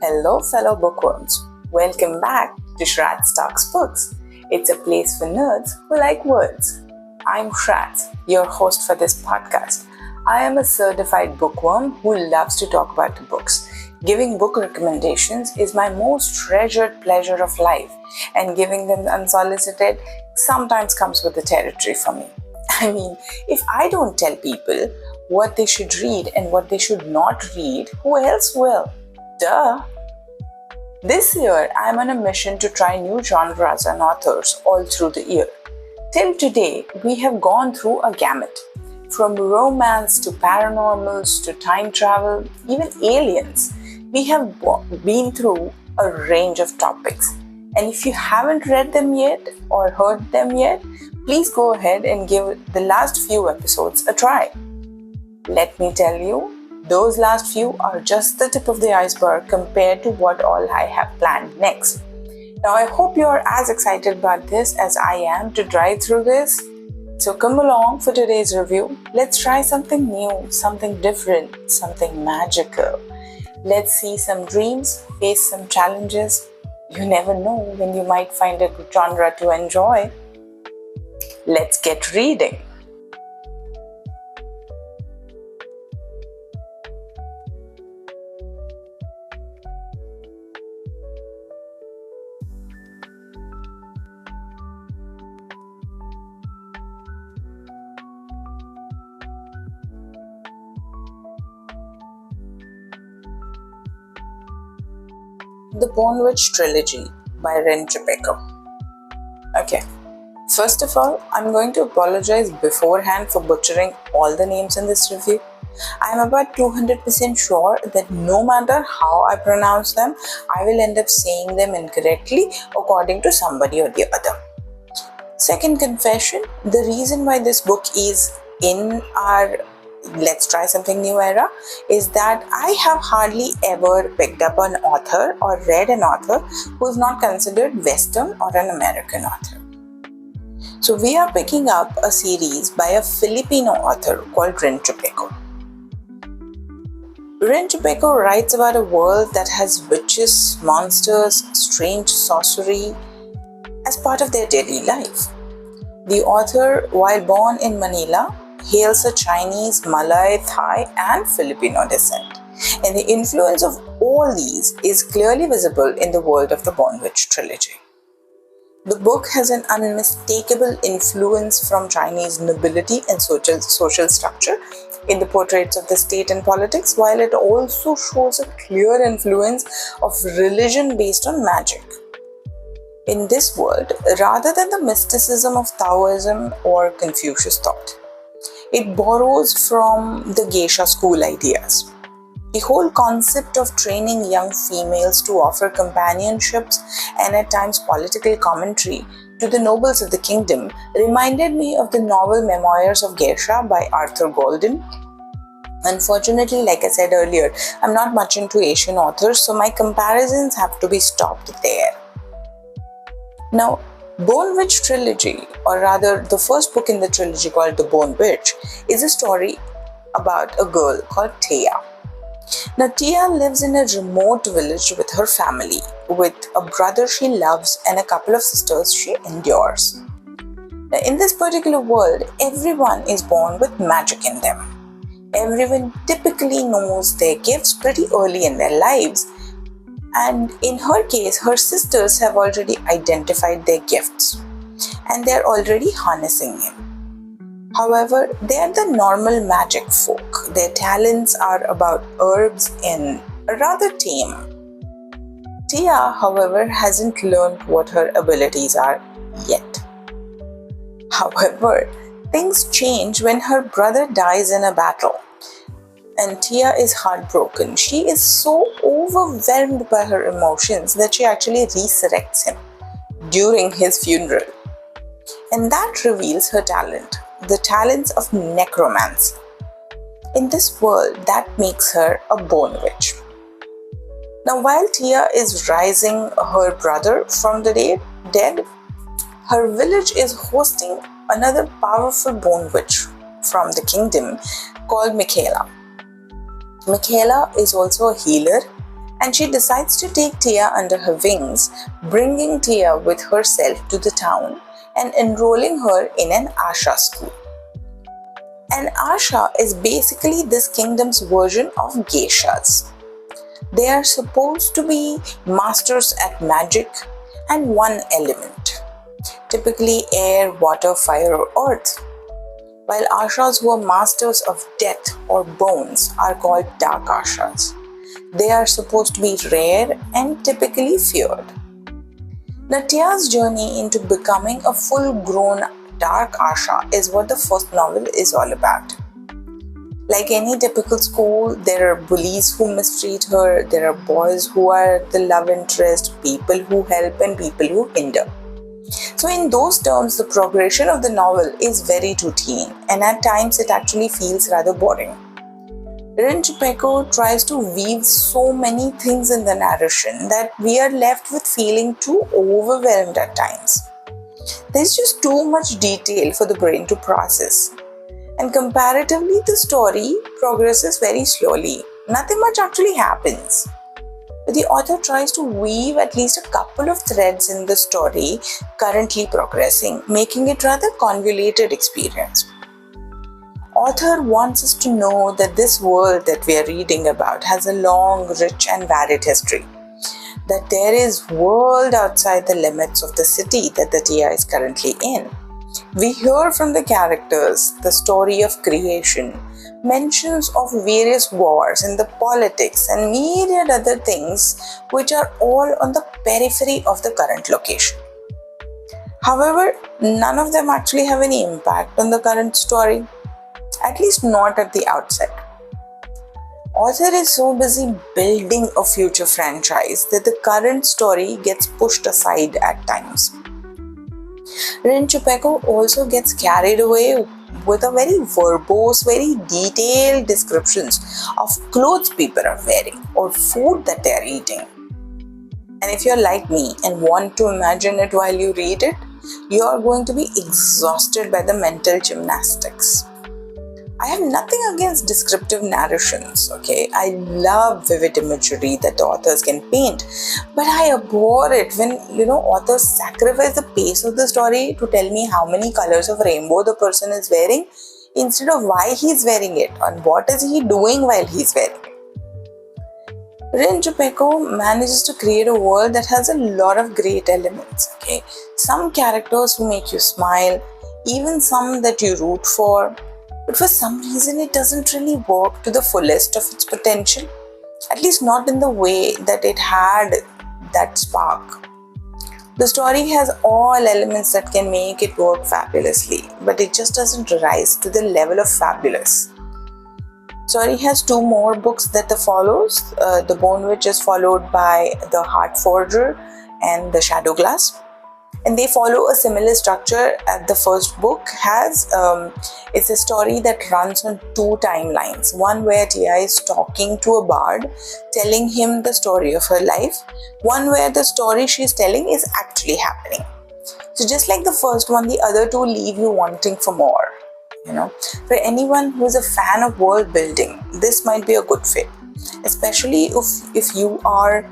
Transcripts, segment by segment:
Hello, fellow bookworms. Welcome back to Shrad's Talks Books. It's a place for nerds who like words. I'm Shrad, your host for this podcast. I am a certified bookworm who loves to talk about the books. Giving book recommendations is my most treasured pleasure of life, and giving them unsolicited sometimes comes with the territory for me. I mean, if I don't tell people what they should read and what they should not read, who else will? Duh! This year, I'm on a mission to try new genres and authors all through the year. Till today, we have gone through a gamut. From romance to paranormals to time travel, even aliens. We have been through a range of topics. And if you haven't read them yet or heard them yet, please go ahead and give the last few episodes a try. Let me tell you, those last few are just the tip of the iceberg compared to what all I have planned next. Now, I hope you're as excited about this as I am to drive through this. So come along for today's review. Let's try something new, something different, something magical. Let's see some dreams, face some challenges. You never know when you might find a good genre to enjoy. Let's get reading. The Bone Witch Trilogy by Chupeco. Okay, first of all, I'm going to apologize beforehand for butchering all the names in this review. I'm about 200% sure that no matter how I pronounce them, I will end up saying them incorrectly according to somebody or the other. Second confession, the reason why this book is in our Let's Try Something New era is that I have hardly ever picked up an author or read an author who is not considered Western or an American author. So we are picking up a series by a Filipino author called Chupeco. Chupeco writes about a world that has witches, monsters, strange sorcery as part of their daily life. The author, while born in Manila, hails a Chinese, Malay, Thai, and Filipino descent. And the influence of all these is clearly visible in the world of the Bone Witch Trilogy. The book has an unmistakable influence from Chinese nobility and social structure in the portraits of the state and politics, while it also shows a clear influence of religion based on magic. In this world, rather than the mysticism of Taoism or Confucius thought, it borrows from the geisha school ideas. The whole concept of training young females to offer companionships and at times political commentary to the nobles of the kingdom reminded me of the novel Memoirs of Geisha by Arthur Golden. Unfortunately, like I said earlier, I'm not much into Asian authors, so my comparisons have to be stopped there. Now, Bone Witch Trilogy, or rather the first book in the trilogy called The Bone Witch, is a story about a girl called Tia. Now, Tia lives in a remote village with her family, with a brother she loves and a couple of sisters she endures. Now, in this particular world, everyone is born with magic in them. Everyone typically knows their gifts pretty early in their lives. And in her case, her sisters have already identified their gifts and they're already harnessing him. However, they are the normal magic folk. Their talents are about herbs and rather tame. Tia, however, hasn't learned what her abilities are yet. However, things change when her brother dies in a battle. And Tia is heartbroken. She is so overwhelmed by her emotions that she actually resurrects him during his funeral. And that reveals her talent, the talents of necromancy. In this world, that makes her a bone witch. Now, while Tia is rising her brother from the dead, her village is hosting another powerful bone witch from the kingdom called Michaela. Michaela is also a healer and she decides to take Tia under her wings, bringing Tia with herself to the town and enrolling her in an Asha school. An Asha is basically this kingdom's version of geishas. They are supposed to be masters at magic and one element, typically air, water, fire, or earth, while Ashas who are masters of death or bones are called dark Ashas. They are supposed to be rare and typically feared. Now, Tia's journey into becoming a full-grown dark Asha is what the first novel is all about. Like any typical school, there are bullies who mistreat her, there are boys who are the love interest, people who help and people who hinder. So in those terms, the progression of the novel is very routine, and at times it actually feels rather boring. Chupeco tries to weave so many things in the narration that we are left with feeling too overwhelmed at times. There's just too much detail for the brain to process. And comparatively, the story progresses very slowly. Nothing much actually happens. But the author tries to weave at least a couple of threads in the story currently progressing, making it rather convoluted experience. Author wants us to know that this world that we are reading about has a long, rich and varied history. That there is world outside the limits of the city that the Tia is currently in. We hear from the characters the story of creation, mentions of various wars and the politics and myriad other things which are all on the periphery of the current location. However, none of them actually have any impact on the current story, at least not at the outset. Author is so busy building a future franchise that the current story gets pushed aside at times. Chupeco also gets carried away with a very verbose, very detailed descriptions of clothes people are wearing or food that they are eating. And if you're like me and want to imagine it while you read it, you're going to be exhausted by the mental gymnastics. I have nothing against descriptive narrations, okay? I love vivid imagery that the authors can paint, but I abhor it when, authors sacrifice the pace of the story to tell me how many colors of rainbow the person is wearing instead of why he's wearing it and what is he doing while he's wearing it. Chupeco manages to create a world that has a lot of great elements, okay? Some characters who make you smile, even some that you root for, but for some reason it doesn't really work to the fullest of its potential, at least not in the way that it had that spark. The story has all elements that can make it work fabulously, but it just doesn't rise to the level of fabulous. Story has two more books that follows. The Bone Witch is followed by The Heart Forger and The Shadow Glass. And they follow a similar structure as the first book has. It's a story that runs on two timelines. One where Tia is talking to a bard, telling him the story of her life. One where the story she's telling is actually happening. So just like the first one, the other two leave you wanting for more. For anyone who is a fan of world building, this might be a good fit. Especially if you are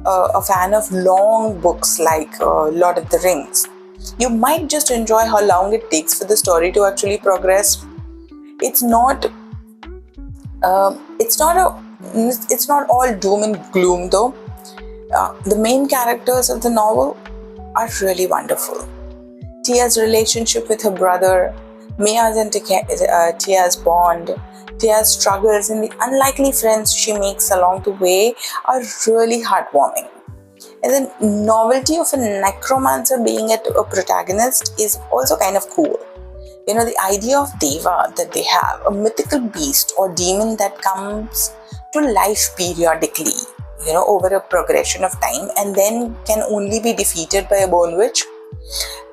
a fan of long books like Lord of the Rings. You might just enjoy how long it takes for the story to actually progress. It's not all doom and gloom though. The main characters of the novel are really wonderful. Tia's relationship with her brother, Mia's and Tia's bond, Tia's struggles and the unlikely friends she makes along the way are really heartwarming. And the novelty of a necromancer being a protagonist is also kind of cool. The idea of Deva that they have, a mythical beast or demon that comes to life periodically, over a progression of time and then can only be defeated by a bone witch,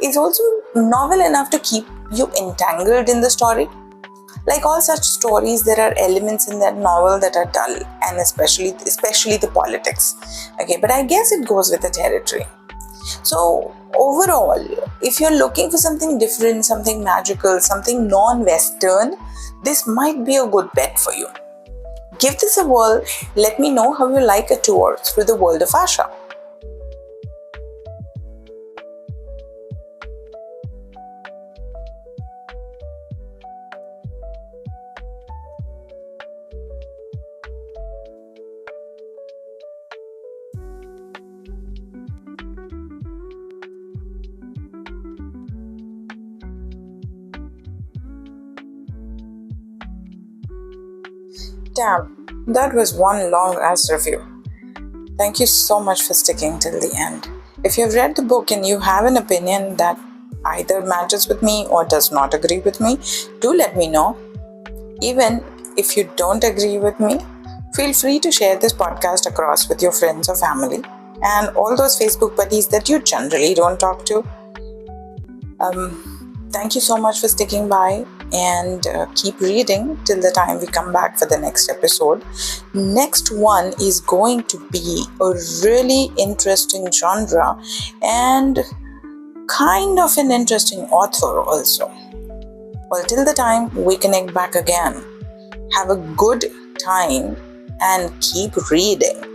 is also novel enough to keep you entangled in the story. Like all such stories, there are elements in that novel that are dull, and especially the politics. Okay, but I guess it goes with the territory. So overall, if you're looking for something different, something magical, something non-Western, this might be a good bet for you. Give this a whirl. Let me know how you like a tour through the world of Asha. Damn, that was one long ass review. Thank you so much for sticking till the end. If you've read the book and you have an opinion that either matches with me or does not agree with me, do let me know. Even if you don't agree with me, feel free to share this podcast across with your friends or family and all those Facebook buddies that you generally don't talk to. Thank you so much for sticking by and keep reading till the time we come back for the next episode. Next one is going to be a really interesting genre and kind of an interesting author also. Well, till the time we connect back again, have a good time and keep reading.